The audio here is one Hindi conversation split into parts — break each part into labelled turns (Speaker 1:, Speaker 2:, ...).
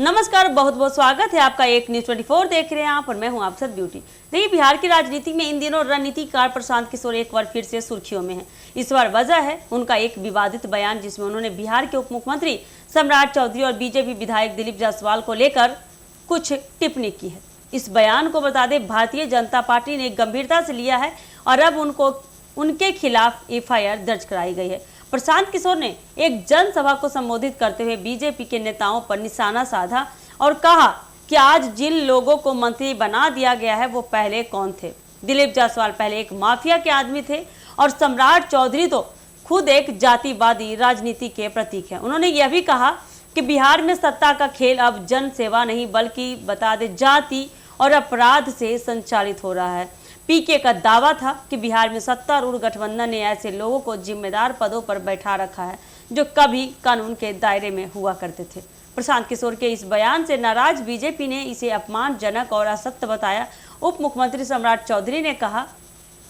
Speaker 1: नमस्कार, बहुत बहुत स्वागत है आपका एक न्यूज 24 देख रहे हैं आप और मैं हूं आप सद ब्यूटी। देखिए, बिहार की राजनीति में इन दिनों रणनीतिकार प्रशांत किशोर एक बार फिर से सुर्खियों में है। इस बार वजह है उनका एक विवादित बयान, जिसमें उन्होंने बिहार के उप मुख्यमंत्री सम्राट चौधरी और बीजेपी विधायक दिलीप जायसवाल को लेकर कुछ टिप्पणी की है। इस बयान को बता दें, भारतीय जनता पार्टी ने गंभीरता से लिया है और अब उनके खिलाफ एफआईआर दर्ज कराई गई है। प्रशांत किशोर ने एक जनसभा को संबोधित करते हुए बीजेपी के नेताओं पर निशाना साधा और कहा कि आज जिन लोगों को मंत्री बना दिया गया है वो पहले कौन थे। दिलीप जायसवाल पहले एक माफिया के आदमी थे और सम्राट चौधरी तो खुद एक जातिवादी राजनीति के प्रतीक है। उन्होंने यह भी कहा कि बिहार में सत्ता का खेल अब जन सेवा नहीं बल्कि बता दे जाति और अपराध से संचालित हो रहा है। पीके का दावा था कि बिहार में सत्तारूढ़ गठबंधन ने ऐसे लोगों को जिम्मेदार पदों पर बैठा रखा है जो कभी कानून के दायरे में हुआ करते थे। प्रशांत किशोर के इस बयान से नाराज बीजेपी ने इसे अपमानजनक और असत्य बताया। उप मुख्यमंत्री सम्राट चौधरी ने कहा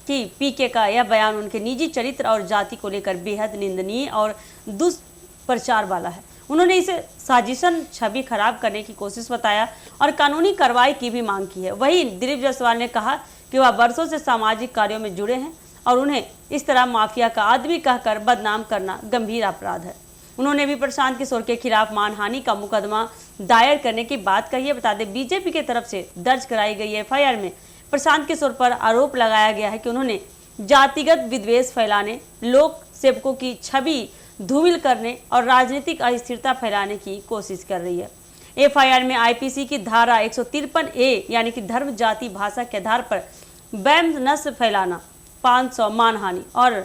Speaker 1: कि पीके का यह बयान उनके निजी चरित्र और जाति को लेकर बेहद निंदनीय और दुष्प्रचार वाला है। उन्होंने इसे साजिशन छवि खराब करने की कोशिश बताया और कानूनी कार्रवाई की भी मांग की है। वहीं दिलीप जायसवाल ने कहा कि वह वर्षों से सामाजिक कार्यों में जुड़े हैं और उन्हें इस तरह माफिया का आदमी कहकर बदनाम करना गंभीर अपराध है। उन्होंने भी प्रशांत किशोर के खिलाफ मानहानि का मुकदमा दायर करने की बात कही है। बता दें, बीजेपी की तरफ से दर्ज कराई गई एफआईआर में प्रशांत किशोर पर आरोप लगाया गया है कि उन्होंने जातिगत विद्वेष फैलाने, लोक सेवकों की छवि धूमिल करने और राजनीतिक अस्थिरता फैलाने की कोशिश कर रही है। एफआईआर में आईपीसी की धारा 153A यानी कि धर्म, जाति, भाषा के आधार पर वैम नस्ल फैलाना, 500 मानहानि और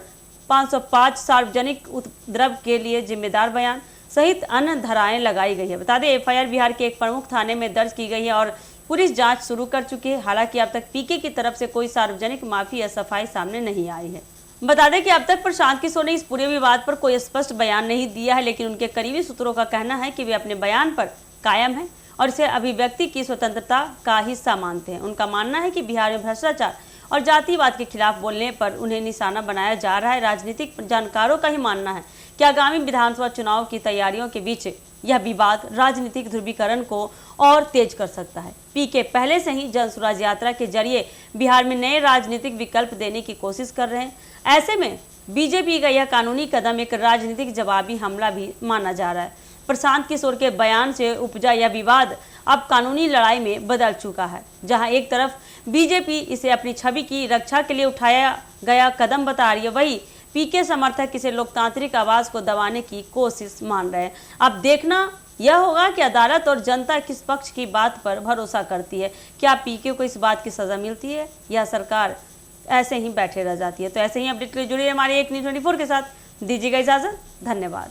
Speaker 1: 505 सार्वजनिक उपद्रव के लिए जिम्मेदार बयान सहित अन्य धाराएं लगाई गई है। बता दें, एफआईआर बिहार के एक प्रमुख थाने में दर्ज की गई है और पुलिस जांच शुरू कर चुकी है। हालांकि अब तक पीके की तरफ से कोई सार्वजनिक माफी या सफाई सामने नहीं आई है। बता दें कि अब तक प्रशांत किशोर ने इस पूरे विवाद पर कोई स्पष्ट बयान नहीं दिया है, लेकिन उनके करीबी सूत्रों का कहना है कि वे अपने बयान पर कायम है और इसे अभिव्यक्ति की स्वतंत्रता का हिस्सा मानते हैं। उनका मानना है कि बिहार में भ्रष्टाचार और जातिवाद के खिलाफ बोलने पर उन्हें निशाना बनाया जा रहा है। राजनीतिक जानकारों का ही मानना है कि आगामी विधानसभा चुनाव की तैयारियों के बीच यह विवाद राजनीतिक ध्रुवीकरण को और तेज कर सकता है। पीके पहले से ही जन स्वराज यात्रा के जरिए बिहार में नए राजनीतिक विकल्प देने की कोशिश कर रहे हैं। ऐसे में बीजेपी का यह कानूनी कदम एक राजनीतिक जवाबी हमला भी माना जा रहा है। प्रशांत किशोर के बयान से उपजा यह विवाद अब कानूनी लड़ाई में बदल चुका है, जहां एक तरफ बीजेपी इसे अपनी छवि की रक्षा के लिए उठाया गया कदम बता रही है, वहीं पीके समर्थक इसे लोकतांत्रिक आवाज को दबाने की कोशिश मान रहे हैं। अब देखना यह होगा कि अदालत और जनता किस पक्ष की बात पर भरोसा करती है। क्या पीके को इस बात की सजा मिलती है या सरकार ऐसे ही बैठे रह जाती है। तो ऐसे ही अपडेट के लिए जुड़िए हमारे एक न्यूज 24 के साथ। दीजिएगा इजाजत, धन्यवाद।